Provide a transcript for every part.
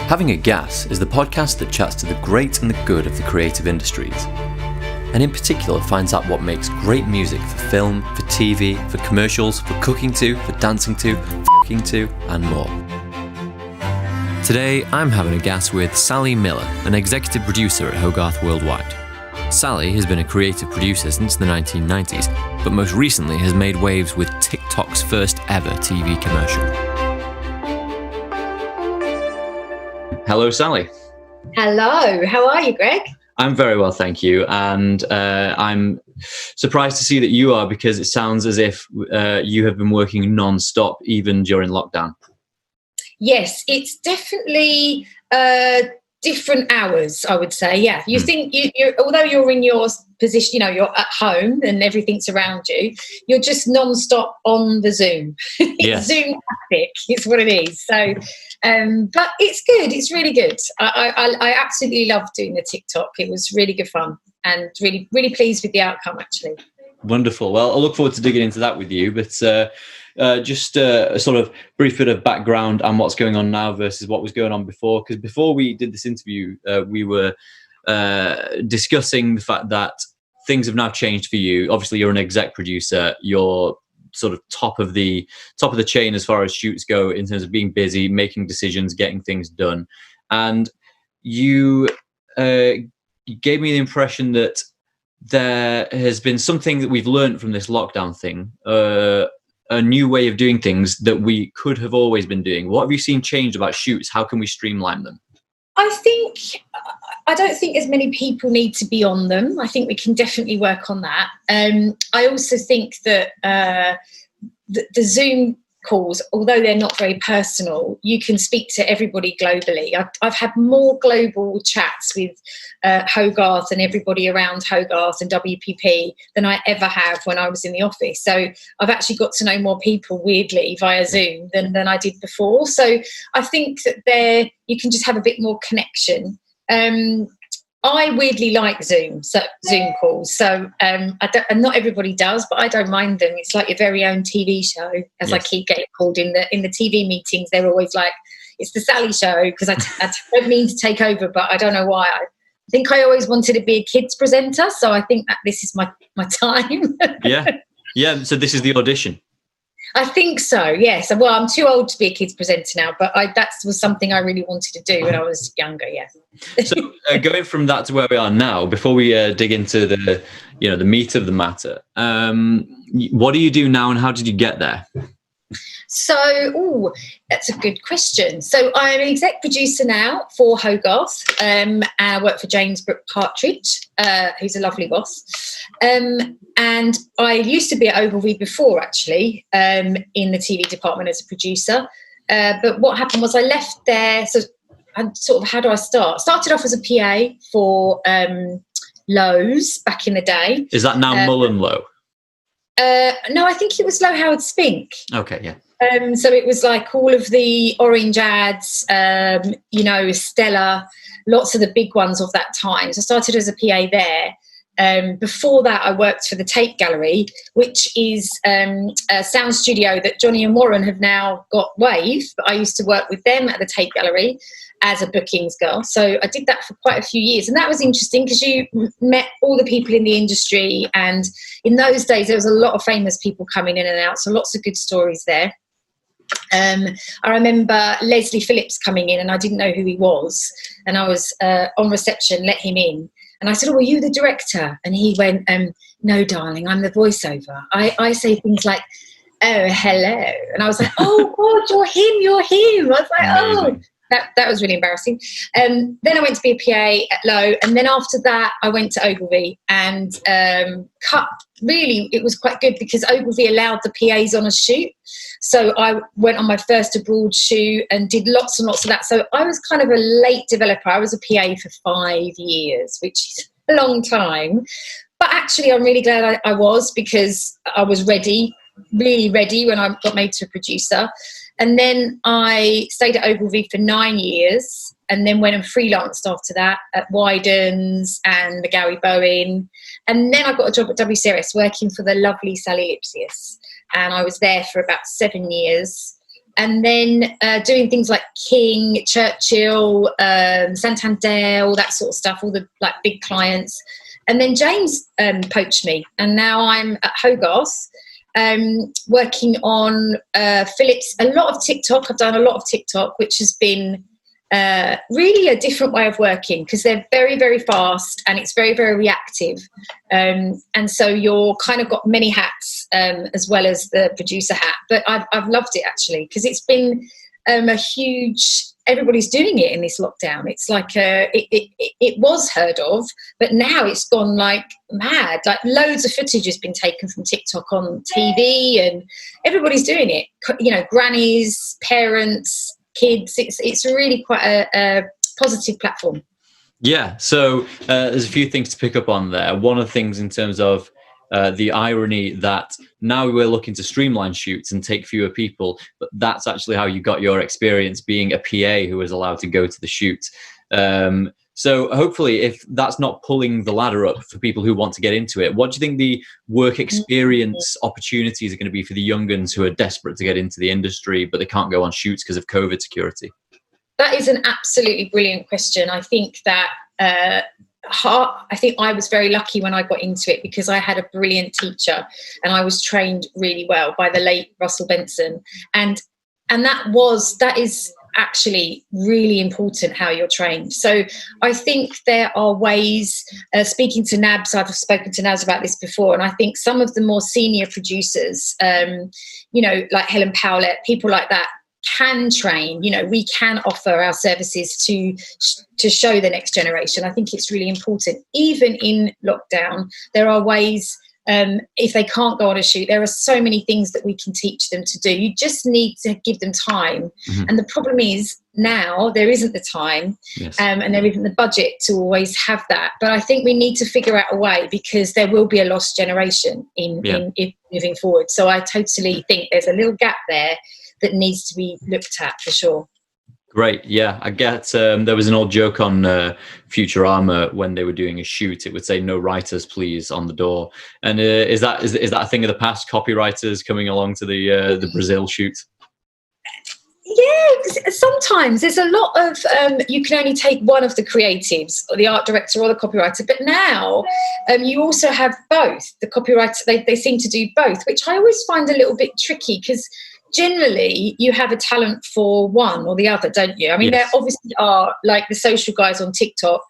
Having a Gas is the podcast that chats to the great and the good of the creative industries, and in particular finds out what makes great music for film, for TV, for commercials, for cooking to, for dancing to, f***ing to, and more. Today, I'm having a gas with Sally Miller, an executive producer at Hogarth Worldwide. Sally has been a creative producer since the 1990s, but most recently has made waves with TikTok's first ever TV commercial. Hello, Sally. Hello, how are you, Greg? I'm very well, thank you. And I'm surprised to see that you are, because it sounds as if you have been working non-stop even during lockdown. Yes, it's definitely different hours, I would say. Yeah, you think although you're in your position, you know, you're at home and everything's around you, you're just non-stop on the Zoom. It's Zoom traffic, it's what it is. So, but it's good. It's really good. I absolutely loved doing the TikTok. It was really good fun and really, really pleased with the outcome, actually. Wonderful. Well, I look forward to digging into that with you, but just a sort of brief bit of background on what's going on now versus what was going on before. Because before we did this interview, we were discussing the fact that things have now changed for you. Obviously, you're an exec producer. You're sort of top of the chain as far as shoots go in terms of being busy, making decisions, getting things done. And you gave me the impression that there has been something that we've learned from this lockdown thing, a new way of doing things that we could have always been doing. What have you seen changed about shoots? How can we streamline them? I don't think as many people need to be on them. I think we can definitely work on that. I also think that the Zoom calls, although they're not very personal, you can speak to everybody globally. I've had more global chats with Hogarth and everybody around Hogarth and WPP than I ever have when I was in the office. So I've actually got to know more people, weirdly, via Zoom than I did before. So I think that you can just have a bit more connection. I weirdly like Zoom calls, so and not everybody does, but I don't mind them. It's like your very own TV show, as I keep getting called in the TV meetings. They're always like, "It's the Sally Show," because I don't mean to take over, but I don't know why. I think I always wanted to be a kids presenter, so I think that this is my time. yeah. So this is the audition. I think so, yes. Well, I'm too old to be a kids presenter now, but that was something I really wanted to do when I was younger, yeah. So going from that to where we are now, before we dig into the meat of the matter, what do you do now and how did you get there? So, that's a good question. So I'm an exec producer now for Hogarth, and I work for James Brooke Partridge, who's a lovely boss. And I used to be at Ogilvy before, actually, in the TV department as a producer. But what happened was I left there. So, how do I start? Started off as a PA for Lowe's back in the day. Is that now Mullen Lowe? No, I think it was Lowe Howard Spink. Okay, yeah. So it was like all of the orange ads, Stella, lots of the big ones of that time. So I started as a PA there. Before that, I worked for the Tape Gallery, which is a sound studio that Johnny and Warren have now got Wave. But I used to work with them at the Tape Gallery as a bookings girl. So I did that for quite a few years. And that was interesting because you met all the people in the industry. And in those days, there was a lot of famous people coming in and out. So lots of good stories there. I remember Leslie Phillips coming in and I didn't know who he was. And I was on reception, let him in. And I said, "Oh, are you the director?" And he went, "No, darling, I'm the voiceover. I say things like, 'Oh, hello.'" And I was like, "Oh, God, you're him. I was like, "Oh." That was really embarrassing. Then I went to be a PA at Lowe, and then after that I went to Ogilvy and really it was quite good because Ogilvy allowed the PAs on a shoot. So I went on my first abroad shoot and did lots and lots of that. So I was kind of a late developer. I was a PA for 5 years, which is a long time. But actually I'm really glad I was, because I was ready, really ready when I got made to a producer. And then I stayed at Ogilvy for 9 years and then went and freelanced after that at Wyden's and the Gary Bowen. And then I got a job at WCRS working for the lovely Sally Lipsius. And I was there for about 7 years. and then doing things like King, Churchill, Santander, all that sort of stuff, all the like big clients. And then James poached me, and now I'm at Hogarth, working on Philips. A lot of TikTok. I've done a lot of TikTok, which has been really a different way of working, because they're very, very fast and it's very, very reactive. And so you're kind of got many hats as well as the producer hat. But I've loved it, actually, because it's been a huge... Everybody's doing it in this lockdown. It's like it was heard of, but now it's gone like mad. Like loads of footage has been taken from TikTok on TV, and everybody's doing it. You know, grannies, parents, kids. It's really quite a positive platform. Yeah. So there's a few things to pick up on there. One of the things in terms of the irony that now we're looking to streamline shoots and take fewer people, but that's actually how you got your experience, being a PA who was allowed to go to the shoot. So hopefully, if that's not pulling the ladder up for people who want to get into it, what do you think the work experience opportunities are going to be for the young uns who are desperate to get into the industry, but they can't go on shoots because of COVID security? That is an absolutely brilliant question. I think that I think I was very lucky when I got into it, because I had a brilliant teacher and I was trained really well by the late Russell Benson, and that is actually really important, how you're trained. So I think there are ways, speaking to Nabs, I've spoken to Nabs about this before, and I think some of the more senior producers, you know, like Helen Powlett, people like that, can train. You know, we can offer our services to show the next generation. I think it's really important. Even in lockdown, there are ways, if they can't go on a shoot, there are so many things that we can teach them to do. You just need to give them time. And the problem is now there isn't the time, and there isn't the budget to always have that. But I think we need to figure out a way, because there will be a lost generation in moving forward. So I totally think there's a little gap there that needs to be looked at, for sure. Great. Yeah, I get there was an old joke on Futurama when they were doing a shoot. It would say "No writers, please" on the door. And is that a thing of the past? Copywriters coming along to the Brazil shoot? Yeah, sometimes there's a lot of you can only take one of the creatives, or the art director or the copywriter. But now you also have both. The copywriter, they seem to do both, which I always find a little bit tricky, because generally you have a talent for one or the other, don't you? I mean, there obviously are, like the social guys on TikTok,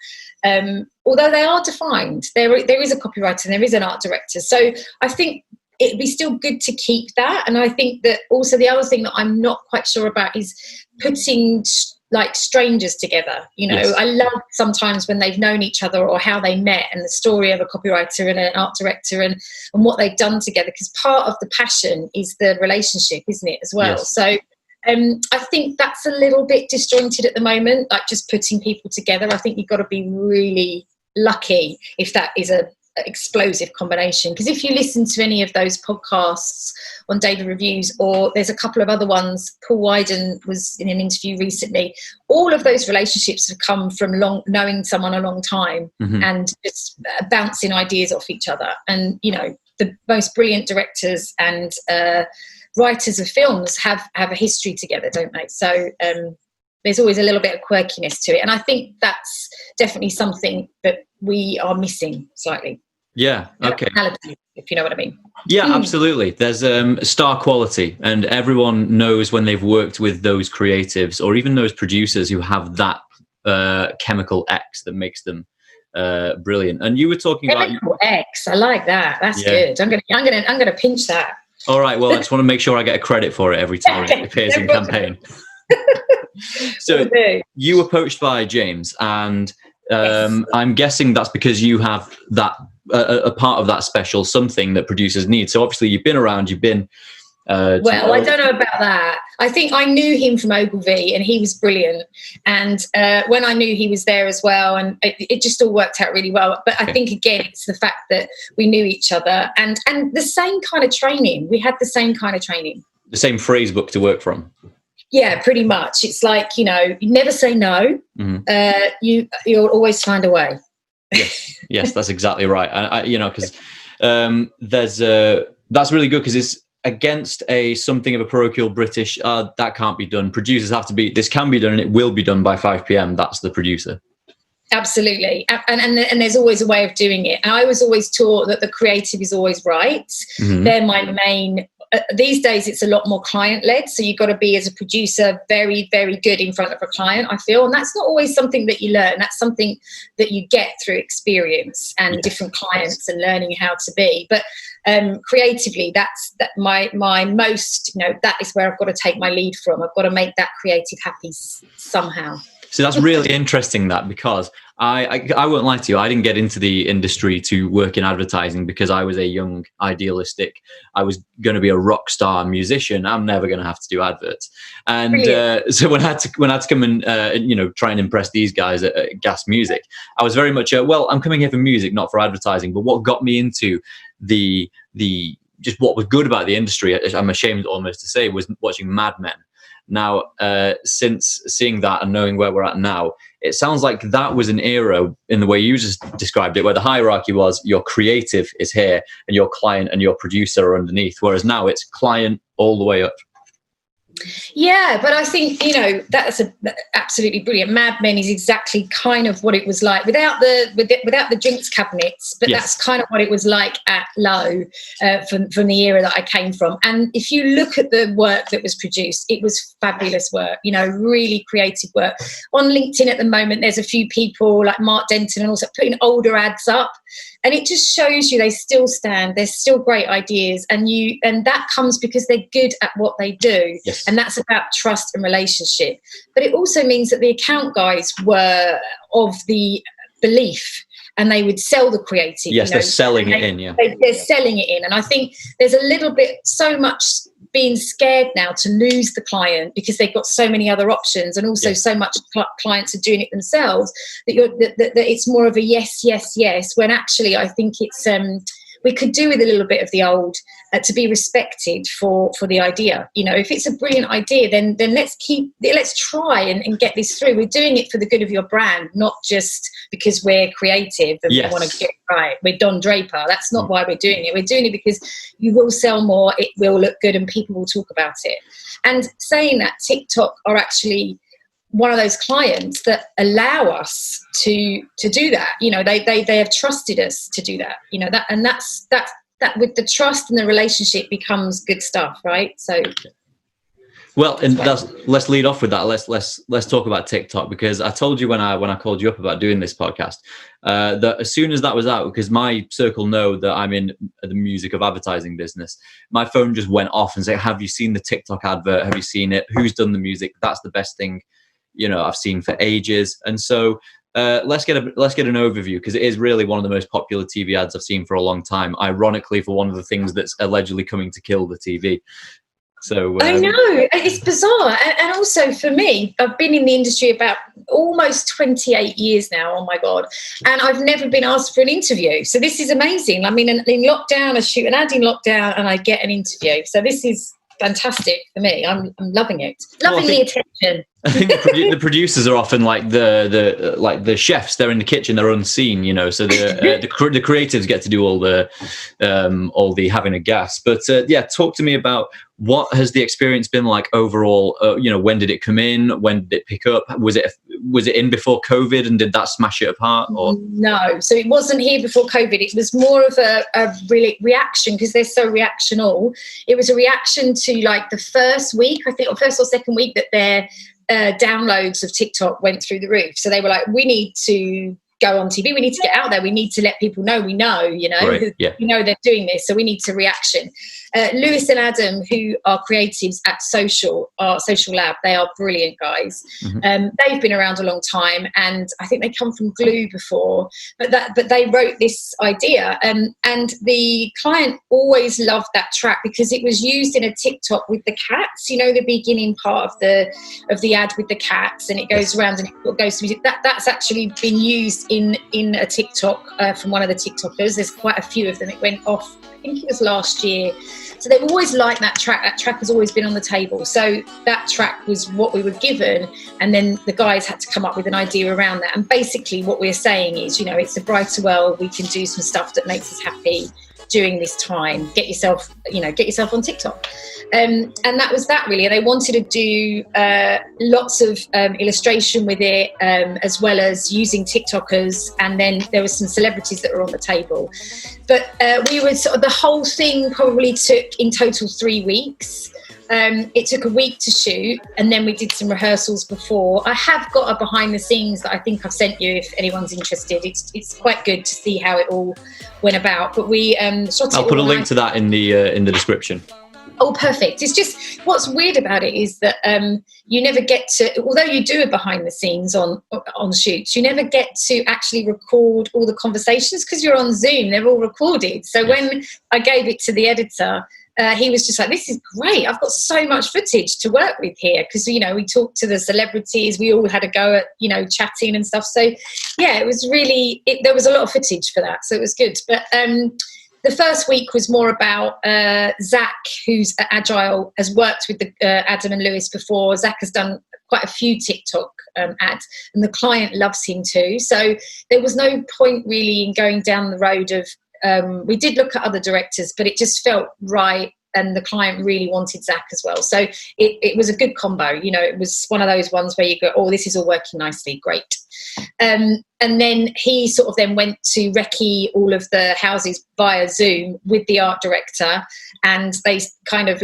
although they are defined. There is a copywriter and there is an art director. So I think it'd be still good to keep that. And I think that also the other thing that I'm not quite sure about is putting like strangers together. You know, I love sometimes when they've known each other, or how they met, and the story of a copywriter and an art director and what they've done together, because part of the passion is the relationship, isn't it, as well? So I think that's a little bit disjointed at the moment, like just putting people together. I think you've got to be really lucky if that is a explosive combination, because if you listen to any of those podcasts on Daily Reviews, or there's a couple of other ones, Paul Wyden was in an interview recently, all of those relationships have come from knowing someone a long time and just bouncing ideas off each other. And you know, the most brilliant directors and writers of films have a history together, don't they? So there's always a little bit of quirkiness to it, and I think that's definitely something that we are missing slightly. Yeah. Okay. If you know what I mean. Yeah, absolutely. There's star quality, and everyone knows when they've worked with those creatives or even those producers who have that chemical X that makes them brilliant. And you were talking chemical about X. I like that. That's good. I'm gonna pinch that. All right. Well, I just want to make sure I get a credit for it every time it appears in campaign. So you were poached by James, and I'm guessing that's because you have that a part of that special something that producers need. So obviously you've been around, you've been well, I don't know about that. I think I knew him from Ogilvy, and he was brilliant. And when I knew he was there as well, and it just all worked out really well. But I think, again, it's the fact that we knew each other, and the same kind of training. We had the same kind of training. The same phrase book to work from. Yeah, pretty much. It's like, you know, you never say no. You'll always find a way. Yes, that's exactly right. You know, because that's really good, because it's against something of a parochial British, that can't be done. Producers have to be, this can be done and it will be done by 5 p.m. That's the producer. Absolutely. And there's always a way of doing it. And I was always taught that the creative is always right. Mm-hmm. They're my main, these days it's a lot more client-led. So you've got to be, as a producer, very, very good in front of a client, I feel. And that's not always something that you learn. That's something that you get through experience and different clients and learning how to be. But creatively, that's my most, that is where I've got to take my lead from. I've got to make that creative happy somehow. So that's really interesting, that, because I won't lie to you, I didn't get into the industry to work in advertising because I was a young idealistic, I was going to be a rock star musician. I'm never going to have to do adverts. And so when I had to come and try and impress these guys at Gas Music, I was very much I'm coming here for music, not for advertising. But what got me into the just what was good about the industry, I'm ashamed almost to say, was watching Mad Men. Now, since seeing that and knowing where we're at now, it sounds like that was an era, in the way you just described it, where the hierarchy was your creative is here and your client and your producer are underneath, whereas now it's client all the way up. Yeah, but I think, that's absolutely brilliant. Mad Men is exactly kind of what it was like without the drinks cabinets, but that's kind of what it was like at Low from the era that I came from. And if you look at the work that was produced, it was fabulous work, really creative work. On LinkedIn at the moment, there's a few people like Mark Denton and also putting older ads up. And it just shows you they still stand. There's still great ideas, and that comes because they're good at what they do. Yes. And that's about trust and relationship. But it also means that the account guys were of the belief, and they would sell the creative. Yes, they're selling it in. Yeah, they're selling it in, and I think there's a little bit so much being scared now to lose the client because they've got so many other options, and also so much clients are doing it themselves that it's more of a yes, when actually I think it's we could do with a little bit of the old to be respected for the idea. If it's a brilliant idea, then let's try and get this through. We're doing it for the good of your brand, not just because we're creative and we want to get it right. We're Don Draper. That's not why we're doing it. We're doing it because you will sell more, it will look good, and people will talk about it. And saying that, TikTok are actually one of those clients that allow us to do that. They have trusted us to do that. That with the trust and the relationship becomes good stuff, right? So well, and let's lead off with that. Let's talk about TikTok, because I told you when I called you up about doing this podcast that as soon as that was out, because my circle know that I'm in the music of advertising business, my phone just went off and said, "Have you seen the TikTok advert? Have you seen it? Who's done the music? That's the best thing I've seen for ages." And so let's get an overview, because it is really one of the most popular TV ads I've seen for a long time. Ironically, for one of the things that's allegedly coming to kill the TV. So I know, it's bizarre. And also for me, I've been in the industry about almost 28 years now. Oh my God. And I've never been asked for an interview. So this is amazing. I mean, in lockdown, I shoot an ad in lockdown and I get an interview. So this is fantastic for me. I'm loving it. Loving the attention. I think the producers are often like the chefs. They're in the kitchen, they're unseen, So the creatives get to do all the having a gas. But talk to me about what has the experience been like overall. When did it come in? When did it pick up? Was it in before COVID, and did that smash it apart? Or no? So it wasn't here before COVID. It was more of a really reaction, because they're so reactional. It was a reaction to like the first week, I think, or first or second week, that their downloads of TikTok went through the roof. So they were like, we need to go on TV. We need to get out there. We need to let people know we know, Right. Yeah. They're doing this. So we need to reaction. Lewis and Adam, who are creatives at Social Lab, they are brilliant guys. Mm-hmm. They've been around a long time, and I think they come from Glue before, but they wrote this idea, and the client always loved that track because it was used in a TikTok with the cats, the beginning part of the ad with the cats, and it goes around and it goes to music. That's actually been used in a TikTok from one of the TikTokers. There's quite a few of them. It went off, I think it was last year. So they've always liked that track. That track has always been on the table. So that track was what we were given. And then the guys had to come up with an idea around that. And basically what we're saying is, it's a brighter world. We can do some stuff that makes us happy. during this time. Get yourself on TikTok. And that was that really. And I wanted to do lots of illustration with it, as well as using TikTokers. And then there were some celebrities that were on the table. But we were the whole thing probably took in total 3 weeks. It took a week to shoot, and then we did some rehearsals before. I have got a behind the scenes that I think I've sent you if anyone's interested. It's quite good to see how it all went about. But we shot it. I'll put a link to that in the description. Oh, perfect. It's just what's weird about it is that you never get to, although you do a behind the scenes on shoots, you never get to actually record all the conversations because you're on Zoom. They're all recorded. So when I gave it to the editor, he was just like, this is great. I've got so much footage to work with here because, we talked to the celebrities. We all had a go at, chatting and stuff. So, yeah, it was really, there was a lot of footage for that. So it was good. But the first week was more about Zach, who's at Agile, has worked with Adam and Lewis before. Zach has done quite a few TikTok ads, and the client loves him too. So there was no point really in going down the road of, we did look at other directors, but it just felt right, and the client really wanted Zach as well. So it was a good combo. It was one of those ones where you go, oh, this is all working nicely, great. And then he sort of then went to recce all of the houses via Zoom with the art director, and they kind of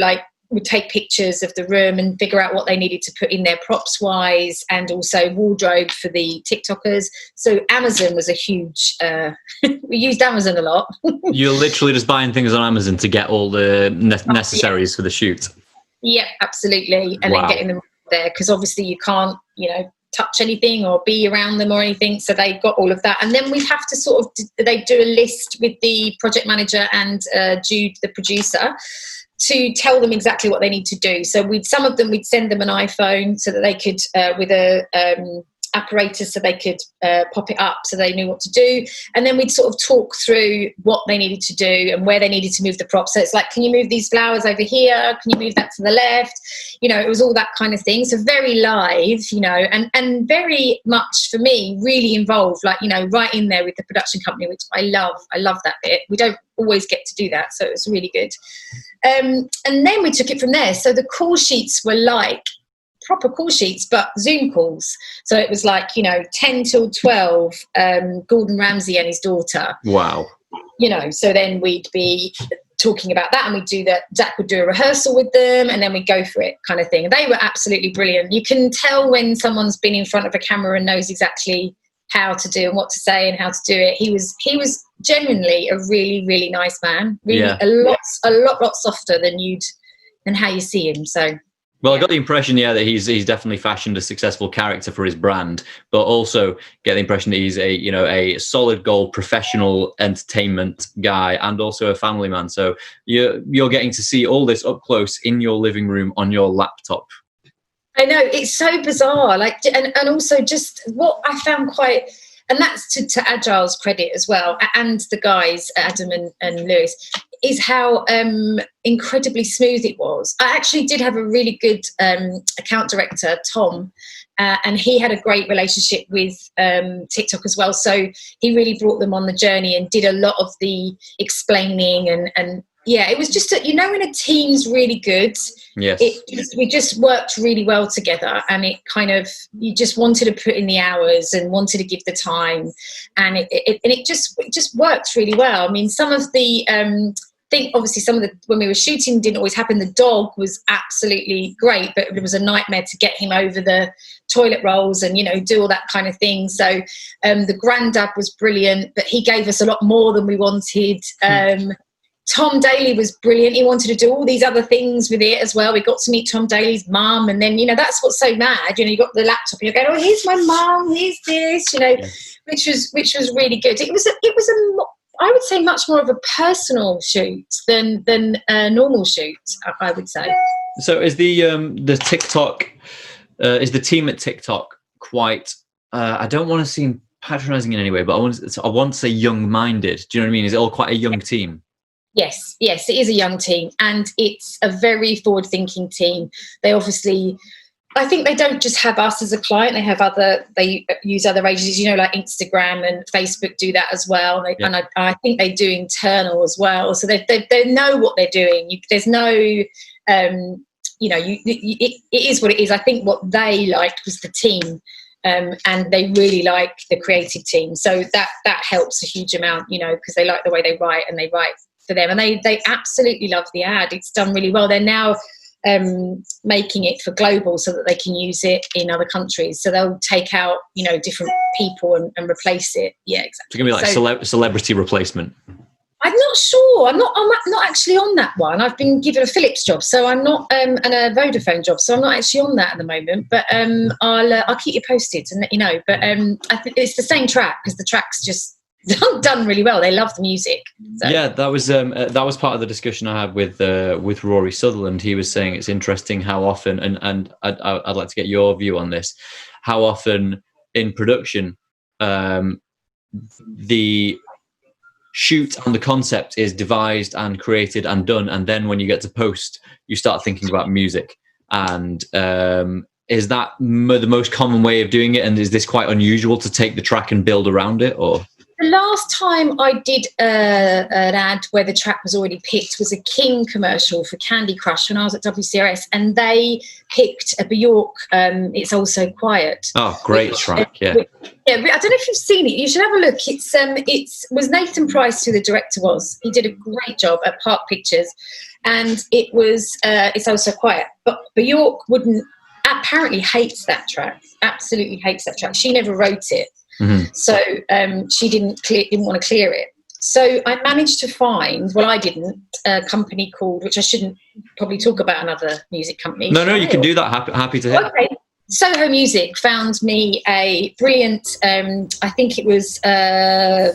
would take pictures of the room and figure out what they needed to put in there props wise, and also wardrobe for the TikTokers. So Amazon was a huge, we used Amazon a lot. You're literally just buying things on Amazon to get all the necessaries for the shoot. Yeah, absolutely. And then getting them there, because obviously you can't, touch anything or be around them or anything. So they got all of that. And then we have to they do a list with the project manager and Jude, the producer, to tell them exactly what they need to do. So some of them we'd send them an iPhone so that they could, with a apparatus, so they could pop it up so they knew what to do. And then we'd sort of talk through what they needed to do and where they needed to move the props. So it's like, can you move these flowers over here? Can you move that to the left? It was all that kind of thing. So very live, and very much for me, really involved, right in there with the production company, which I love. I love that bit. We don't always get to do that. So it was really good. And then we took it from there. So the call sheets were like proper call sheets, but Zoom calls. So it was 10 till 12, Gordon Ramsay and his daughter. Wow. So then we'd be talking about that, and we'd do that. Zach would do a rehearsal with them, and then we'd go for it, kind of thing. They were absolutely brilliant. You can tell when someone's been in front of a camera and knows exactly how to do and what to say and how to do it. He was genuinely a really, really nice man. Really, a lot softer than how you see him. So. Well, I got the impression, that he's definitely fashioned a successful character for his brand, but also get the impression that he's a solid gold professional entertainment guy and also a family man. So you're getting to see all this up close in your living room on your laptop. I know, it's so bizarre. And also just what I found quite, and that's to Agile's credit as well, and the guys, Adam and Lewis, is how incredibly smooth it was. I actually did have a really good account director, Tom, and he had a great relationship with TikTok as well. So he really brought them on the journey and did a lot of the explaining and it was just, when a team's really good, yes, we just worked really well together, and it kind of, you just wanted to put in the hours and wanted to give the time, and it just worked really well. I mean, some of the obviously when we were shooting didn't always happen. The dog was absolutely great, but it was a nightmare to get him over the toilet rolls and do all that kind of thing. So the granddad was brilliant, but he gave us a lot more than we wanted. Tom Daly was brilliant. He wanted to do all these other things with it as well. We got to meet Tom Daly's mum, and then that's what's so mad. You got the laptop and you're going, oh, here's my mum, here's this, which was really good. It was I would say much more of a personal shoot than a normal shoot, I would say. So is the TikTok is the team at TikTok quite I don't want to seem patronizing in any way, but I want to say young-minded. Do you know what I mean? Is it all quite a young team? Yes, it is a young team, and it's a very forward-thinking team. They obviously I think they don't just have us as a client. They use other agencies, you know, like Instagram and Facebook do that as well. And I think they do internal as well. So they know what they're doing. There's no, you know, it is what it is. I think what they liked was the team, and they really like the creative team. So that helps a huge amount, you know, because they like the way they write and they write for them. And they absolutely love the ad. It's done really well. They're now making it for global so that they can use it in other countries. So they'll take out, you know, different people and replace it. Yeah, exactly. It's going to be like celebrity replacement. I'm not sure. I'm not actually on that one. I've been given a Philips job, so I'm not, and a Vodafone job, so I'm not actually on that at the moment. But I'll keep you posted and let you know. But I think it's the same track because the track's just done really well. They love the music. So. Yeah, that was part of the discussion I had with Rory Sutherland. He was saying it's interesting how often, and I'd like to get your view on this, how often in production the shoot and the concept is devised and created and done, and then when you get to post, you start thinking about music. And is that the most common way of doing it? And is this quite unusual to take the track and build around it, or? The last time I did an ad where the track was already picked was a King commercial for Candy Crush when I was at WCRS, and they picked a Bjork, It's All So Quiet. Oh, great track, yeah. I don't know if you've seen it. You should have a look. It was Nathan Price who the director was. He did a great job at Park Pictures, and it was It's All So Quiet. But Bjork apparently hates that track, absolutely hates that track. She never wrote it. Mm-hmm. So she didn't want to clear it. So I managed to find, I didn't, a company called, which I shouldn't probably talk about another music company. No, you can do that. Happy to hear. Okay. Soho Music found me a brilliant, I think it was, I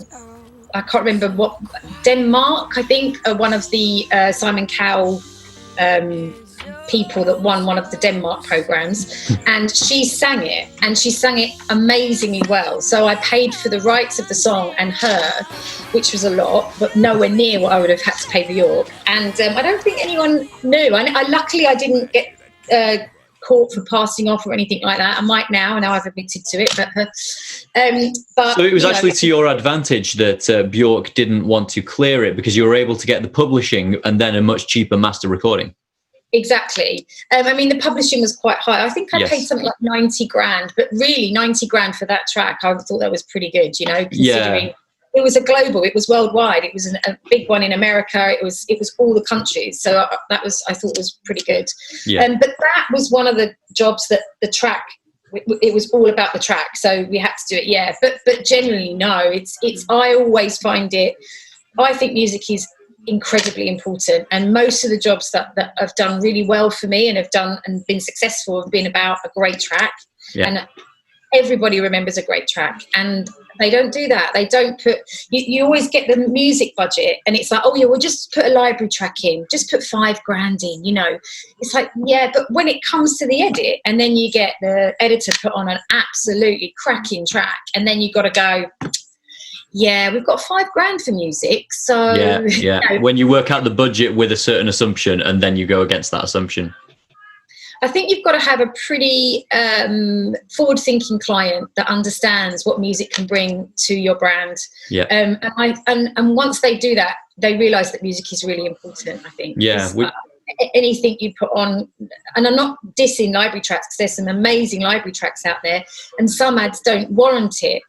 can't remember what, Denmark, I think, one of the Simon Cowell people that won one of the Denmark programs, and she sang it amazingly well. So I paid for the rights of the song and her, which was a lot, but nowhere near what I would have had to pay for York. And I don't think anyone knew. Luckily I didn't get caught for passing off or anything like that. I might now I've admitted to it, but so it was actually to your advantage that Bjork didn't want to clear it, because you were able to get the publishing and then a much cheaper master recording. Exactly. The publishing was quite high. I think I paid something like 90 grand, but really 90 grand for that track, I thought that was pretty good, you know, considering it was a global, it was worldwide. It was a big one in America. It was all the countries. So I thought was pretty good. Yeah. But that was one of the jobs that the track, it was all about the track. So we had to do it. Yeah. But generally, no, it's, I always find it, I think music is incredibly important, and most of the jobs that have done really well for me and have done and been successful have been about a great track. And everybody remembers a great track, and they don't do that. They don't put you always get the music budget and it's like, oh yeah, we'll just put a library track in, just put $5 grand in, you know. It's like, yeah, but when it comes to the edit, and then you get the editor put on an absolutely cracking track, and then you've got to go, yeah, we've got $5 grand for music. So you know, when you work out the budget with a certain assumption and then you go against that assumption, I think you've got to have a pretty forward-thinking client that understands what music can bring to your brand. Yeah. And once they do that, they realise that music is really important, I think. Yeah. Anything you put on, and I'm not dissing library tracks, because there's some amazing library tracks out there, and some ads don't warrant it.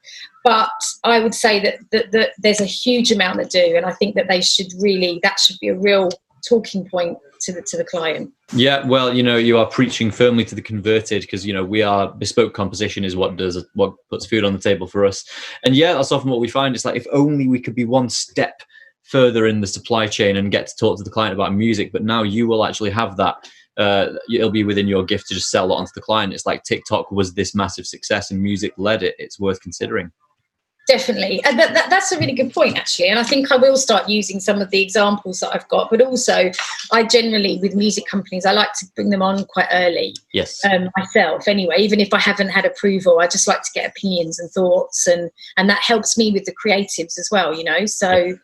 But I would say that there's a huge amount that do, and I think that that should be a real talking point to the client. Yeah, well, you know, you are preaching firmly to the converted, because, you know, we are bespoke composition is what puts food on the table for us. And yeah, that's often what we find. It's like, if only we could be one step further in the supply chain and get to talk to the client about music. But now you will actually have that. It'll be within your gift to just sell it onto the client. It's like TikTok was this massive success and music led it. It's worth considering. Definitely. And that's a really good point, actually. And I think I will start using some of the examples that I've got. But also, I generally, with music companies, I like to bring them on quite early. Yes. Myself, anyway. Even if I haven't had approval, I just like to get opinions and thoughts. And that helps me with the creatives as well, you know. So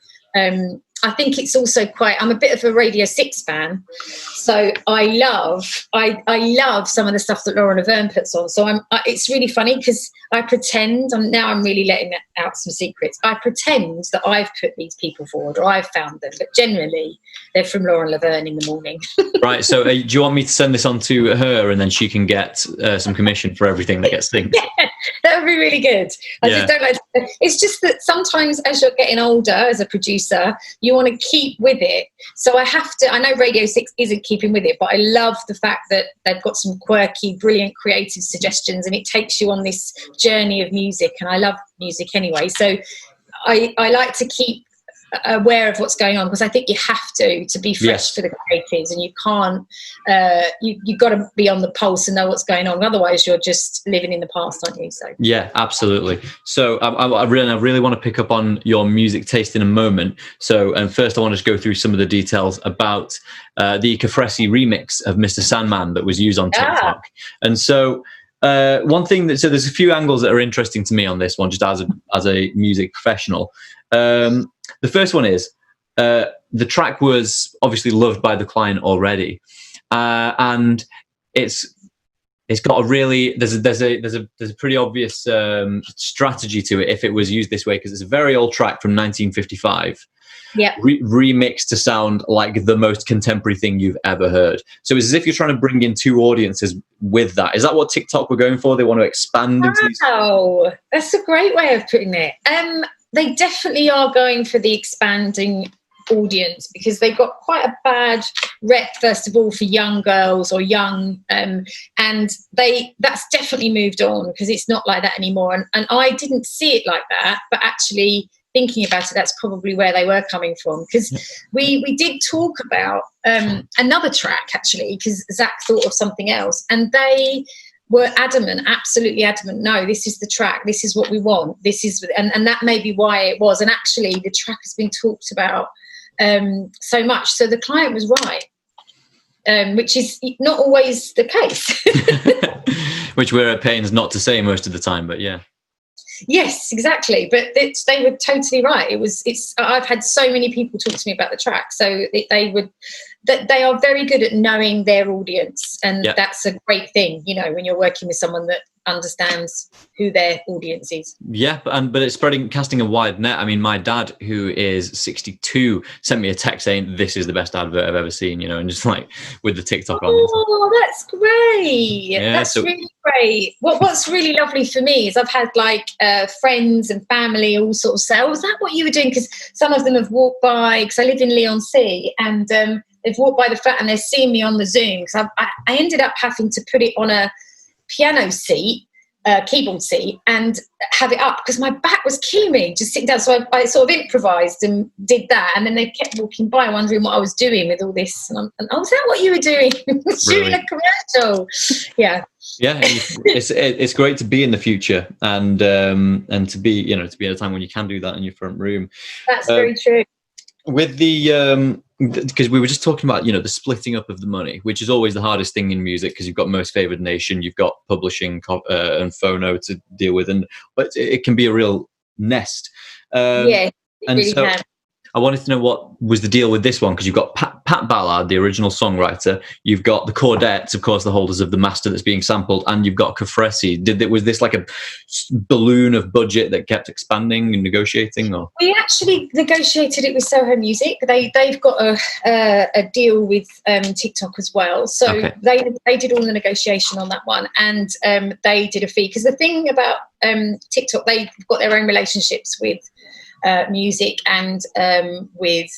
I think it's also I'm a bit of a Radio 6 fan, so I love some of the stuff that Laura Laverne puts on. So it's really funny because I pretend, I'm really letting out some secrets. I pretend that I've put these people forward or I've found them, but generally they're from Laura Laverne in the morning. Right. So do you want me to send this on to her and then she can get some commission for everything that gets synced? Yeah, that would be really good. I just don't like. It's just that sometimes as you're getting older as a producer, you want to keep with it. So I have to. I know Radio 6 isn't keeping with it, but I love the fact that they've got some quirky, brilliant, creative suggestions, and it takes you on this journey of music. And I love music anyway, so I like to keep aware of what's going on, because I think you have to be fresh for the creatives, and you can't you've got to be on the pulse and know what's going on, otherwise you're just living in the past, aren't you? So yeah, absolutely. So I really want to pick up on your music taste in a moment. So first I want to just go through some of the details about the Kafresi remix of Mr. Sandman that was used on TikTok. And so one thing so there's a few angles that are interesting to me on this one, just as a music professional. The first one is the track was obviously loved by the client already, and it's got a really there's a pretty obvious strategy to it if it was used this way, because it's a very old track from 1955. Yeah, remixed to sound like the most contemporary thing you've ever heard. So it's as if you're trying to bring in two audiences with that. Is that what TikTok were going for? They want to expand into these? Oh, that's a great way of putting it. They definitely are going for the expanding audience, because they've got quite a bad rep, first of all, for young girls or young, and that's definitely moved on, because it's not like that anymore. And I didn't see it like that, but actually thinking about it, that's probably where they were coming from, because we did talk about another track actually, because Zach thought of something else, and they were absolutely adamant, no, this is the track, this is what we want, this is, and that may be why it was. And actually the track has been talked about so much, so the client was right, which is not always the case. Which we're at pains not to say most of the time, but yeah. Yes, exactly. But they were totally right. I've had so many people talk to me about the track, so they are very good at knowing their audience, and that's a great thing, when you're working with someone that understands who their audience is. Yeah, but it's casting a wide net. I mean, my dad, who is 62, sent me a text saying this is the best advert I've ever seen, and just like with the TikTok on it. Oh, that's great. Yeah, that's really great. What's really lovely for me is I've had like friends and family all sort of say, oh, is that what you were doing? Because some of them have walked by, because I live in Leigh-on-Sea, and they've walked by the flat and they're seeing me on the Zoom, because I ended up having to put it on a piano seat, keyboard seat, and have it up because my back was killing me just sitting down. So I sort of improvised and did that, and then they kept walking by wondering what I was doing with all this. And is that what you were doing? Shooting a commercial. Yeah. Yeah, it's great to be in the future and to be to be at a time when you can do that in your front room. That's very true. With the because we were just talking about the splitting up of the money, which is always the hardest thing in music, because you've got Most Favored Nation, you've got publishing and phono to deal with, but it can be a real nest. Yeah, it really can. I wanted to know what was the deal with this one, because you've got Pat Ballard, the original songwriter, you've got the Chordettes, of course, the holders of the master that's being sampled, and you've got Kafresi. Was this like a balloon of budget that kept expanding and negotiating? Or we actually negotiated it with Soho Music. They've got a deal with TikTok as well, so they did all the negotiation on that one, and they did a fee, because the thing about TikTok, they've got their own relationships with music and with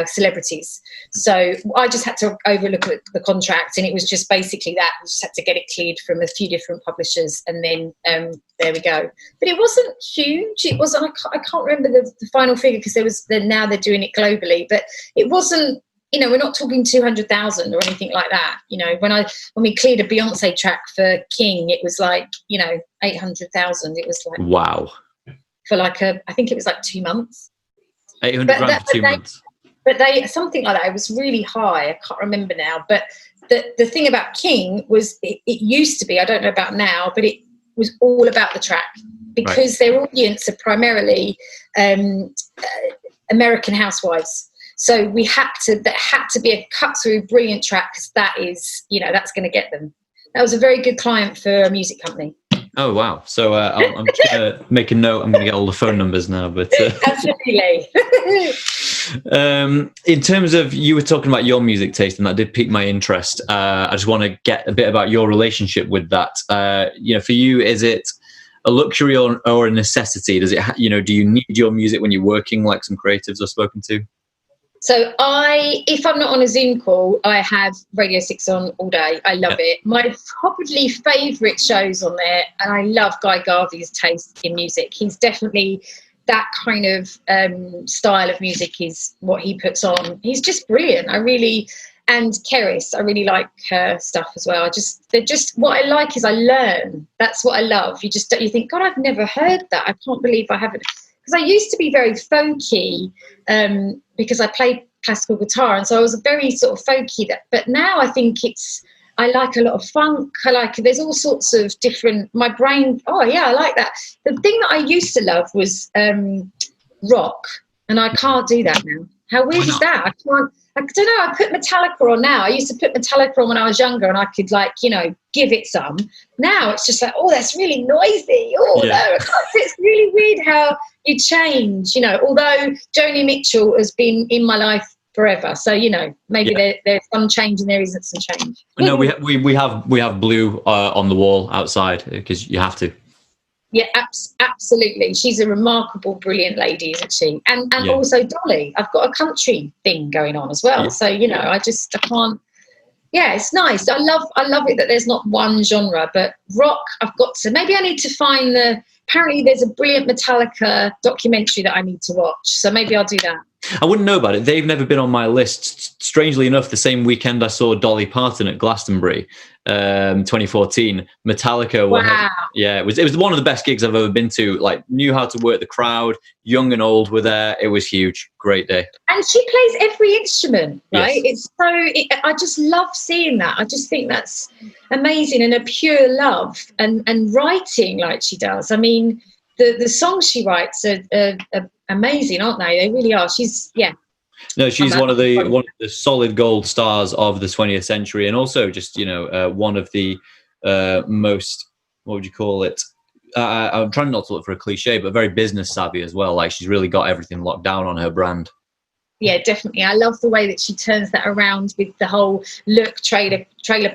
celebrities. So I just had to overlook the contract, and it was just basically that. I just had to get it cleared from a few different publishers, and then there we go. But it wasn't huge. It wasn't. I can't remember the final figure, because now they're doing it globally. But it wasn't. We're not talking 200,000 or anything like that. When we cleared a Beyonce track for King, it was like 800,000. It was like wow. For I think it was like 2 months. 800 grand for 2 months. But something like that. It was really high. I can't remember now. But the thing about King was it used to be, I don't know about now, but it was all about the track, because their audience are primarily American housewives. So that had to be a cut through brilliant track, because that is, that's going to get them. That was a very good client for a music company. Oh wow! So I'm just gonna make a note. I'm gonna get all the phone numbers now. But absolutely. In terms of, you were talking about your music taste, and that did pique my interest. I just want to get a bit about your relationship with that. For you, is it a luxury or a necessity? Does it? Do you need your music when you're working, like some creatives I've spoken to? So if I'm not on a Zoom call, I have Radio 6 on all day. I love it. My probably favourite shows on there, and I love Guy Garvey's taste in music. He's definitely, that kind of style of music is what he puts on. He's just brilliant. And Keris, I really like her stuff as well. What I like is I learn. That's what I love. You think, God, I've never heard that. I can't believe I haven't. Because I used to be very folky, because I played classical guitar, and so I was very sort of folky. But now I think I like a lot of funk. There's all sorts of different. My brain. Oh yeah, I like that. The thing that I used to love was rock, and I can't do that now. How weird is that? I can't. I don't know. I put Metallica on now. I used to put Metallica on when I was younger, and I could give it some. Now it's just like, oh, that's really noisy. Oh no, I can't. It's really weird how you change. Although Joni Mitchell has been in my life forever, so maybe there's some change and there isn't some change. No, we have Blue on the wall outside, because you have to. Yeah, absolutely. She's a remarkable, brilliant lady, isn't she? And also Dolly. I've got a country thing going on as well. Yeah. So I can't. Yeah, it's nice. I love it that there's not one genre, but rock. Maybe I need to find apparently there's a brilliant Metallica documentary that I need to watch. So maybe I'll do that. I wouldn't know about it. They've never been on my list. Strangely enough, the same weekend I saw Dolly Parton at Glastonbury, 2014. Metallica. Wow. It was one of the best gigs I've ever been to. Knew how to work the crowd. Young and old were there. It was huge. Great day. And she plays every instrument, right? Yes. I just love seeing that. I just think that's amazing, and a pure love, and writing like she does. I mean, the songs she writes are amazing, aren't they? They really are. She's one of the solid gold stars of the 20th century, and also just one of the most, what would you call it? I'm trying not to look for a cliche, but very business savvy as well. She's really got everything locked down on her brand. Yeah, definitely. I love the way that she turns that around with the whole trailer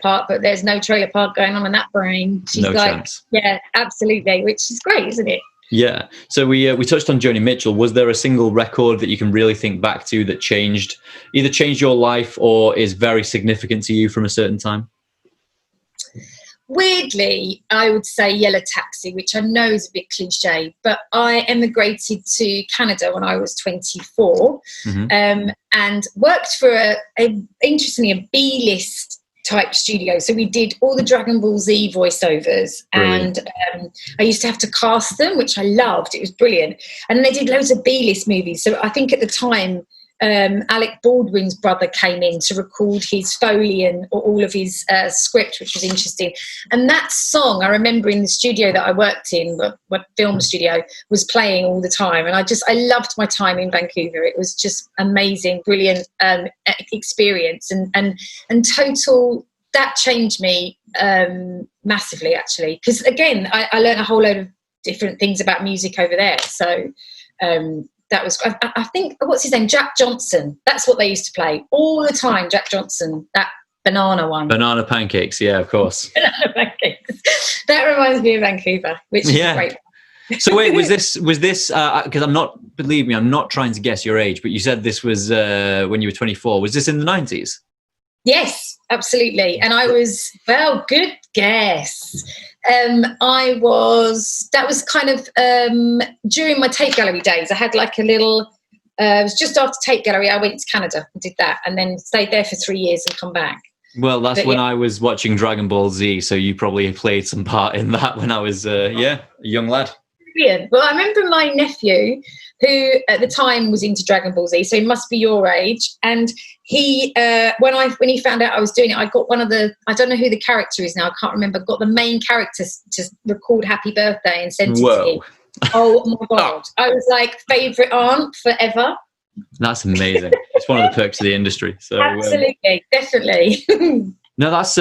park, but there's no trailer park going on in that brain. She's no chance. Yeah, absolutely, which is great, isn't it? Yeah. So we touched on Joni Mitchell. Was there a single record that you can really think back to that either changed your life or is very significant to you from a certain time? Weirdly, I would say Yellow Taxi, which I know is a bit cliche, but I emigrated to Canada when I was 24, and worked for interestingly, a B-list type studio. So we did all the Dragon Ball Z voiceovers. Brilliant. And I used to have to cast them, which I loved. It was brilliant. And then they did loads of B-list movies. So I think at the time, Alec Baldwin's brother came in to record his Foley and all of his script, which was interesting. And that song, I remember in the studio that I worked in, what film studio, was playing all the time. And I loved my time in Vancouver. It was just amazing, brilliant experience, and total. That changed me massively, actually, because again, I learned a whole load of different things about music over there. So. That was, I think, what's his name? Jack Johnson. That's what they used to play all the time. Jack Johnson, that banana one. Banana pancakes, yeah, of course. Banana pancakes. That reminds me of Vancouver, which is great. So wait, was this? Because believe me, I'm not trying to guess your age, but you said this was when you were 24. Was this in the 90s? Yes, absolutely. And I was, good guess. That was kind of during my tape gallery days. I had like a little, it was just after tape gallery, I went to Canada and did that, and then stayed there for 3 years and come back. Well, that's when I was watching Dragon Ball Z, so you probably played some part in that when I was, a young lad. Brilliant. Well, I remember my nephew, who at the time was into Dragon Ball Z, so he must be your age. And he, when he found out I was doing it, I got one of the, I don't know who the character is now, I can't remember, got the main character to record Happy Birthday and sent it to him. Oh my God. I was like, favourite aunt forever. That's amazing. it's one of the perks of the industry. So absolutely, definitely. No, that's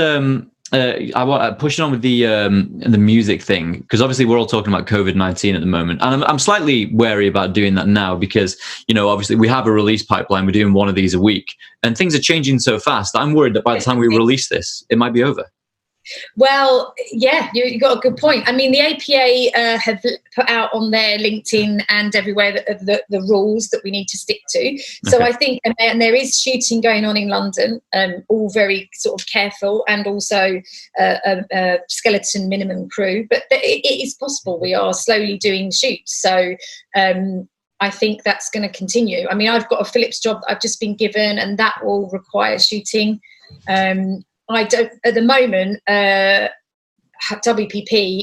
I want pushing on with the music thing, because obviously we're all talking about COVID-19 at the moment, and I'm slightly wary about doing that now because, you know, obviously we have a release pipeline. We're doing one of these a week, and things are changing so fast that I'm worried that by the time we release this, it might be over. Well, yeah, you got a good point. I mean, the APA have put out on their LinkedIn and everywhere the rules that we need to stick to. So okay. I think, and there is shooting going on in London, all very sort of careful, and also a skeleton minimum crew. But it is possible. We are slowly doing shoots. So I think that's going to continue. I mean, I've got a Philips job that I've just been given, and that will require shooting. I don't at the moment. WPP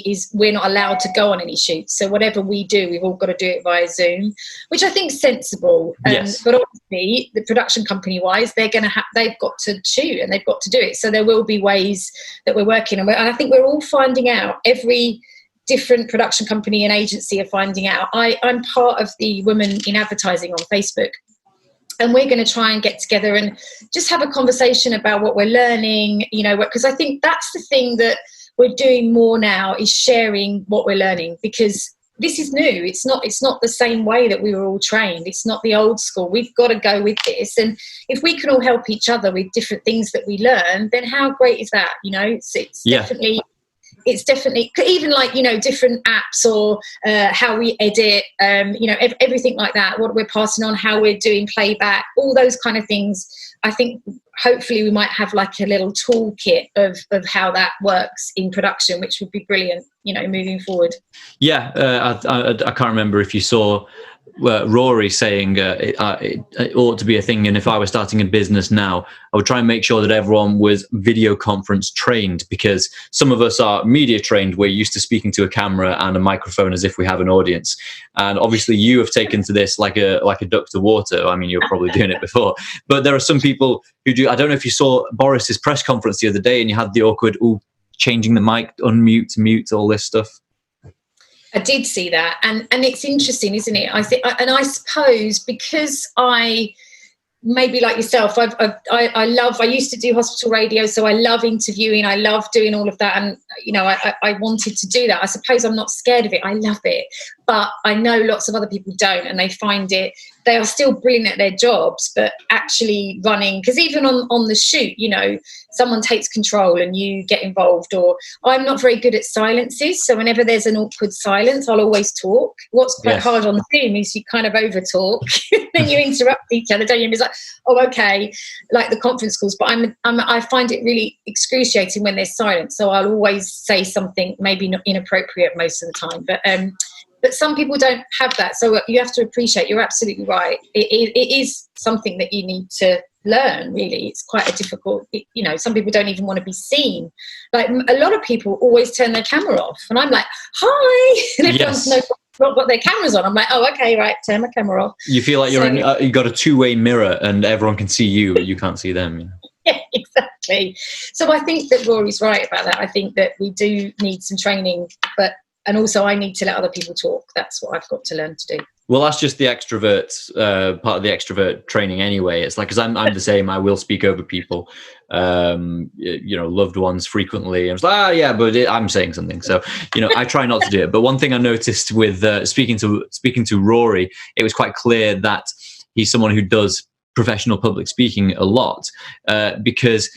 is we're not allowed to go on any shoots, so whatever we do, we've all got to do it via Zoom, which I think is sensible. Yes. But obviously, the production company wise, they've got to shoot and they've got to do it. So there will be ways that we're working, and I think we're all finding out. Every different production company and agency are finding out. I'm part of the Women in Advertising on Facebook. And we're going to try and get together and just have a conversation about what we're learning, you know, because I think that's the thing that we're doing more now, is sharing what we're learning, because this is new. It's not the same way that we were all trained. It's not the old school. We've got to go with this. And if we can all help each other with different things that we learn, then how great is that? You know, it's definitely... It's definitely, even like, you know, different apps or how we edit, you know, everything like that, what we're passing on, how we're doing playback, all those kind of things. I think hopefully we might have like a little toolkit of how that works in production, which would be brilliant, you know, moving forward. Yeah, I can't remember if you saw Rory saying it ought to be a thing, and if I were starting a business now, I would try and make sure that everyone was video conference trained, because some of us are media trained. We're used to speaking to a camera and a microphone as if we have an audience, and obviously you have taken to this like a duck to water. I mean, you're probably doing it before, but there are some people who do. I don't know if you saw Boris's press conference the other day, and you had the awkward changing the mic, unmute, mute, all this stuff. I did see that, and it's interesting, isn't it? I think, and I suppose because I, maybe like yourself, I used to do hospital radio, so I love interviewing, I love doing all of that, and you know, I wanted to do that. I suppose I'm not scared of it. I love it, but I know lots of other people don't, and they find it. They are still brilliant at their jobs, but actually running, because even on the shoot, you know, someone takes control and you get involved. Or I'm not very good at silences, so whenever there's an awkward silence, I'll always talk. What's quite hard on Zoom is you kind of over talk, then you interrupt each other, don't you? And it's like, oh, okay, like the conference calls. But I find it really excruciating when there's silence, so I'll always say something maybe not inappropriate most of the time. But some people don't have that, so you have to appreciate. You're absolutely right. It is something that you need to learn. Really, it's quite a difficult. You know, some people don't even want to be seen. Like a lot of people always turn their camera off, and I'm like, "Hi," and everyone's not got their cameras on. I'm like, "Oh, okay, right, turn my camera off." You feel like you've got a two-way mirror, and everyone can see you, but you can't see them. You know? Yeah, exactly. So I think that Rory's right about that. I think that we do need some training, and also I need to let other people talk. That's what I've got to learn to do. Well, that's just the extrovert part of the extrovert training anyway. It's like, because I'm the same. I will speak over people, you know, loved ones frequently. I was like, yeah, but I'm saying something. So, you know, I try not to do it. But one thing I noticed with speaking to Rory, it was quite clear that he's someone who does professional public speaking a lot, because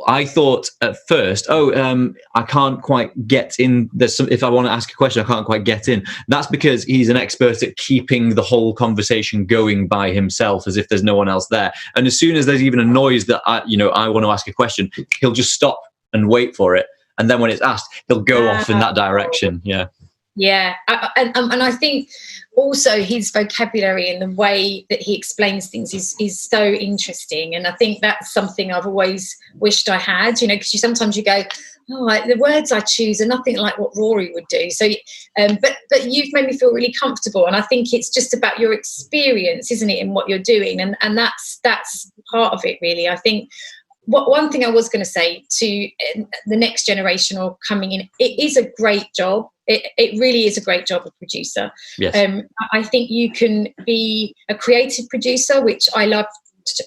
I thought at first, I can't quite get in. If I want to ask a question, I can't quite get in. That's because he's an expert at keeping the whole conversation going by himself, as if there's no one else there. And as soon as there's even a noise that I want to ask a question, he'll just stop and wait for it. And then when it's asked, he'll go off in that direction. Yeah. Yeah, and I think also his vocabulary and the way that he explains things is so interesting, and I think that's something I've always wished I had. You know, because sometimes you go, oh, the words I choose are nothing like what Rory would do. So, but you've made me feel really comfortable, and I think it's just about your experience, isn't it, in what you're doing, and that's part of it, really. I think. One thing I was going to say to the next generation or coming in, it is a great job. It really is a great job of producer. Yes. I think you can be a creative producer, which I love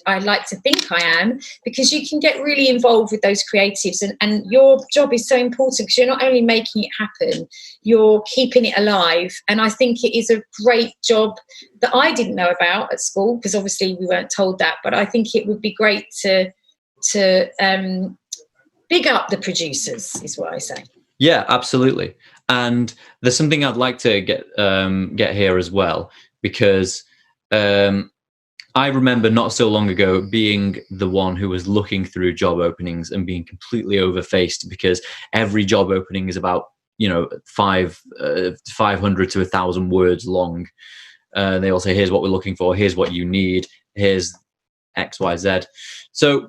I like to think I am, because you can get really involved with those creatives, and your job is so important because you're not only making it happen, you're keeping it alive. And I think it is a great job that I didn't know about at school, because obviously we weren't told that, but I think it would be great to big up the producers, is what I say. Yeah, absolutely. And there's something I'd like to get here as well, because I remember not so long ago being the one who was looking through job openings and being completely overfaced, because every job opening is about 500 to 1,000 words long. They all say, here's what we're looking for, here's what you need, here's XYZ. So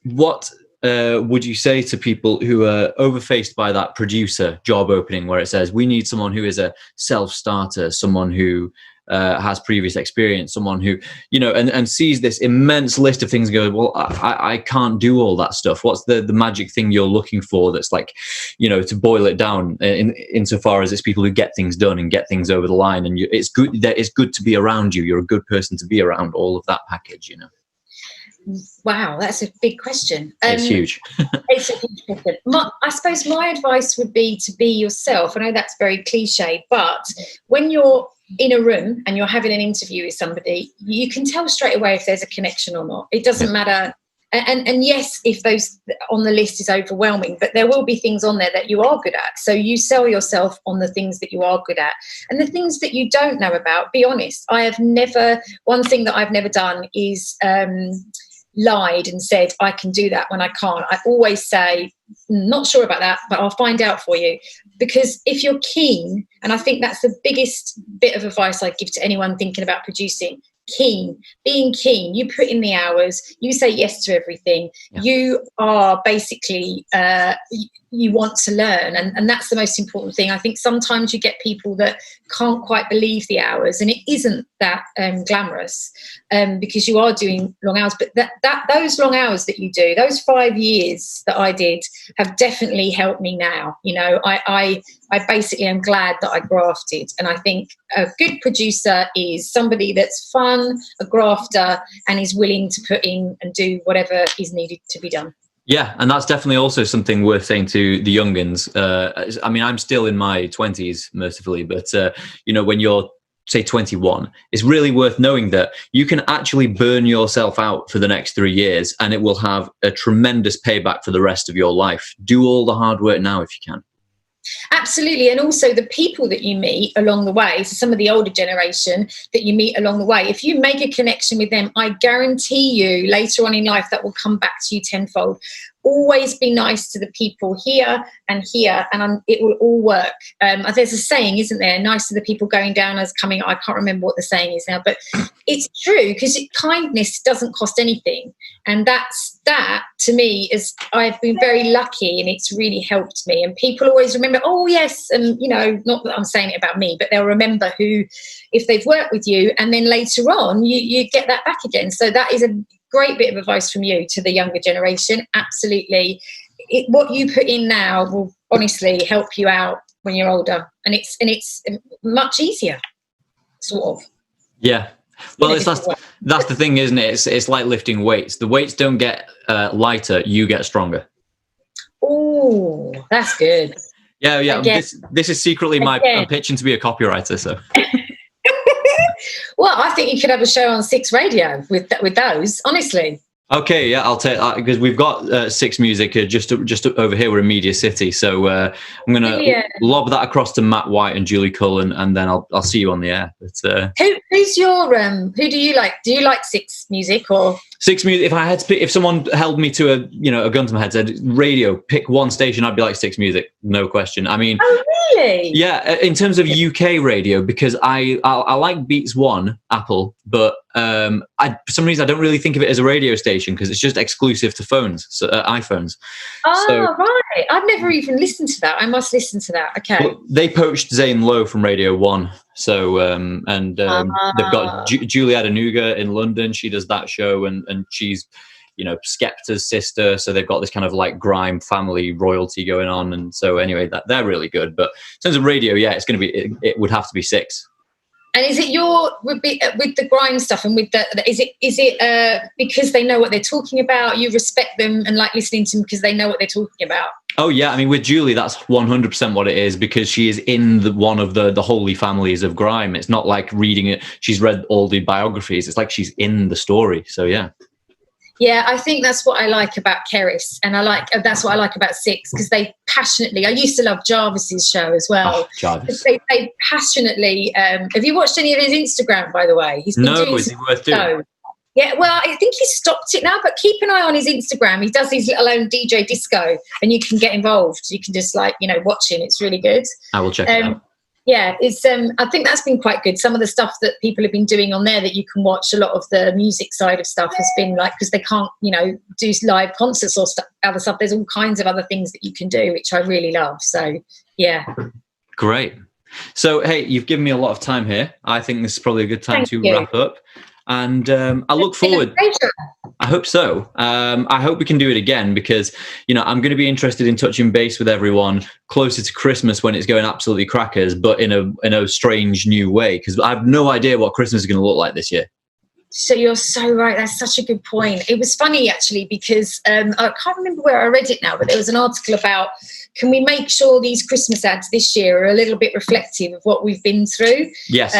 what would you say to people who are overfaced by that producer job opening where it says we need someone who is a self-starter, someone who has previous experience, someone who, and sees this immense list of things and goes, well, I can't do all that stuff. What's the magic thing you're looking for that's like, to boil it down insofar as it's people who get things done and get things over the line, and it's good to be around you. You're a good person to be around, all of that package, Wow, that's a big question. It's huge. It's a huge question. I suppose my advice would be to be yourself. I know that's very cliche, but when you're in a room and you're having an interview with somebody, you can tell straight away if there's a connection or not. It doesn't matter. And yes, if those on the list is overwhelming, but there will be things on there that you are good at. So you sell yourself on the things that you are good at, and the things that you don't know about, be honest. One thing that I've never done is lied and said I can do that when I can't. I always say, not sure about that, but I'll find out for you. Because if you're keen, and I think that's the biggest bit of advice I give to anyone thinking about producing, being keen, you put in the hours, you say yes to everything. Yeah. You are basically, you want to learn, and that's the most important thing. I think sometimes you get people that can't quite believe the hours, and it isn't that glamorous, because you are doing long hours, but those long hours that you do, those 5 years that I did, have definitely helped me now. I basically am glad that I grafted, and I think a good producer is somebody that's fun, a grafter, and is willing to put in and do whatever is needed to be done. Yeah, and that's definitely also something worth saying to the youngins. I mean, I'm still in my 20s, mercifully, but when you're, say, 21, it's really worth knowing that you can actually burn yourself out for the next 3 years, and it will have a tremendous payback for the rest of your life. Do all the hard work now if you can. Absolutely. And also the people that you meet along the way, so some of the older generation that you meet along the way, if you make a connection with them, I guarantee you later on in life that will come back to you tenfold. Always be nice to the people here and here, and it will all work. There's a saying, isn't there? Nice to the people going down as coming. I can't remember what the saying is now, but it's true, because kindness doesn't cost anything. And that to me is, I've been very lucky, and it's really helped me. And people always remember, oh yes, and not that I'm saying it about me, but they'll remember who, if they've worked with you, and then later on you get that back again. So that is a great bit of advice from you to the younger generation. Absolutely. What you put in now will honestly help you out when you're older, and it's much easier, sort of. Yeah. Well, that's the thing, isn't it? It's like lifting weights. The weights don't get lighter, you get stronger. Oh, that's good. Yeah. This is secretly I'm pitching to be a copywriter, so. Well, I think you could have a show on Six Radio with those, honestly. Okay, yeah, I'll take that, because we've got Six Music just over here. We're in Media City, so I'm going to lob that across to Matt White and Julie Cullen, and then I'll see you on the air. But, who's your who do you like? Do you like Six Music or Six Music? If I had to pick, if someone held me to a gun to my head, said radio, pick one station, I'd be like Six Music, no question. I mean, oh really? Yeah, in terms of UK radio, because I like Beats One, Apple, but for some reason I don't really think of it as a radio station, because it's just exclusive to phones, so, iPhones. Oh, right. I've never even listened to that. I must listen to that. Okay. Well, they poached Zane Lowe from Radio 1. So, they've got Juliet Anuga in London. She does that show, and she's, Skepta's sister. So they've got this kind of like grime family royalty going on. And so anyway, they're really good. But in terms of radio, yeah, it's going to be, it would have to be Six. And is it with the grime stuff and with is it because they know what they're talking about? You respect them and like listening to them because they know what they're talking about? Oh yeah, I mean with Julie, that's 100% what it is, because she is in one of the holy families of grime. It's not like reading it. She's read all the biographies. It's like she's in the story. So yeah. Yeah, I think that's what I like about Keris, and that's what I like about Six, because they passionately. I used to love Jarvis's show as well. Oh, Jarvis. They passionately. Have you watched any of his Instagram, by the way? He's been doing is it worth doing? Yeah, well, I think he stopped it now, but keep an eye on his Instagram. He does his little own DJ disco, and you can get involved. You can just watch him. It's really good. I will check it out. Yeah, it's. I think that's been quite good. Some of the stuff that people have been doing on there that you can watch, a lot of the music side of stuff has been because they can't, do live concerts or other stuff. There's all kinds of other things that you can do, which I really love. So, yeah. Great. So, hey, you've given me a lot of time here. I think this is probably a good time to wrap up. And I look forward. I hope so. I hope we can do it again, because I'm going to be interested in touching base with everyone closer to Christmas when it's going absolutely crackers, but in a strange new way, because I have no idea what Christmas is going to look like this year. So you're so right. That's such a good point. It was funny actually, because I can't remember where I read it now, but there was an article about, can we make sure these Christmas ads this year are a little bit reflective of what we've been through? Yes.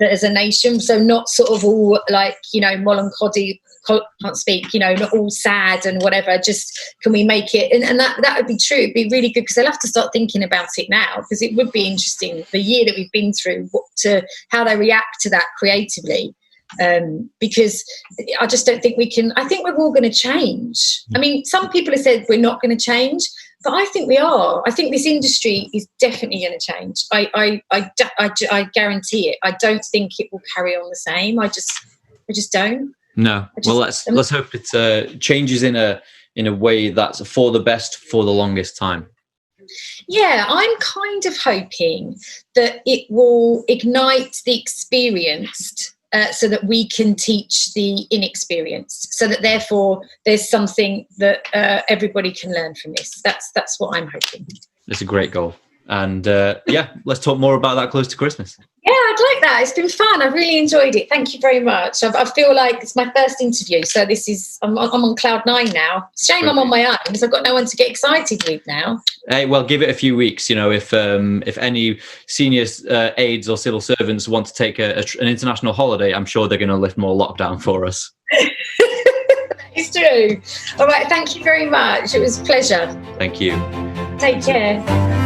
As a nation, so not sort of all melancholy, can't speak, not all sad and whatever. Just can we make it? And that would be true. It'd be really good, because I'll have to start thinking about it now, because it would be interesting, the year that we've been through, to how they react to that creatively. Because I just don't think we can. I think we're all going to change. I mean, some people have said we're not going to change, but I think we are. I think this industry is definitely going to change. I guarantee it. I don't think it will carry on the same. I just don't. No. Well, let's hope it changes in a way that's for the best for the longest time. Yeah, I'm kind of hoping that it will ignite the experienced, so that we can teach the inexperienced, so that therefore there's something that everybody can learn from this. That's what I'm hoping. It's a great goal. And let's talk more about that close to Christmas. Yeah, I'd like that. It's been fun. I've really enjoyed it. Thank you very much. I feel like it's my first interview, so I'm on cloud 9 now. Shame I'm on my own, because I've got no one to get excited with now. Hey, well, give it a few weeks. If any senior aides or civil servants want to take an international holiday, I'm sure they're going to lift more lockdown for us. It's true. All right. Thank you very much. It was a pleasure. Thank you. Take care.